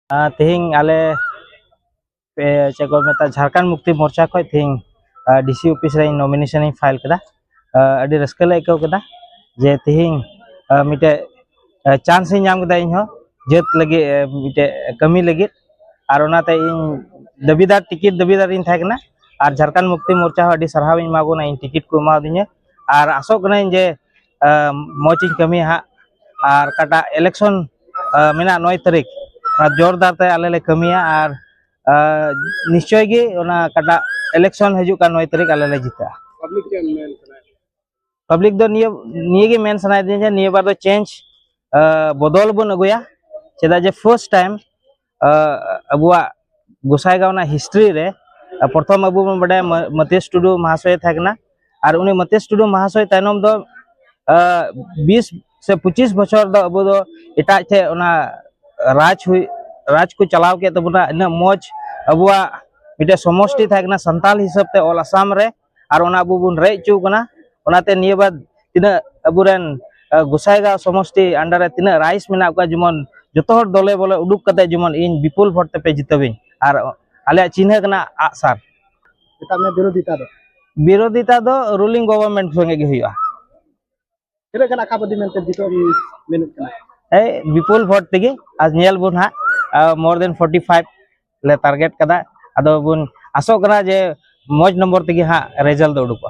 तेहिंग आले चेक मेता झारखंड मुक्ति मोर्चा खो तेहिंग डीसी ऑफिस रे नॉमिनेशन फाइल कदा अडी रस्का ले को कदा जे तेहिंग मिटे चांस नाम कदा इन हो जेत लगे मिटे कमी लगे और ओनाते इन दबीदार टिकट दबीदार इन था कना और झारखंड मुक्ति मोर्चा अडी सरहाव इन मागोना इन टिकट को एमा दिने और आसो कना इन जे मोच इन कमी हा और काटा इलेक्शन मेना 9 तारीख जोरदार ते आले ले कमिया और निश्चय गे ओना काटा इलेक्शन हजू का 9 तारीख आले ले जीता पब्लिक दो निये गे मेन सनाय दिन निये बार दो चेंज बदल बन अगुया चेदा जे फर्स्ट टाइम अबुआ गोसाईगांव ना हिस्ट्री रे प्रथम अबु बन बडे मतेश टुडू महाशय थाकना और उनी मतेश टुडू महाशय तैनम दो 20 से 25 बछर दो अबु दो एटा थे ओना राज को चलाव के तबना इना मौज अबुआ मिटे समष्टि थाकना संताल हिसाब ते ऑल असम रे और ओना अबु बुन रे चुकना ओनाते निये बाद तिना अबुरेन गोसाईगांव समष्टि अंडर रे तिना राइस मेना का जमन जतो हर दले बोले उडुक कते जमन इन विपुल भोट ते पे जितबे और आले चिन्ह कना आसार एटा में विरोधिता दो रूलिंग गवर्नमेंट संगे गे हुआ तिना कना खाबदी मेनते जितो मिनट कना ए विपुल भोट तेगे आज नेल बुन हा मोर देन 45 ले टारगेट कदा अदो बुन आसो कना जे मौज नंबर तेगे हा रिजल्ट दो उडुका।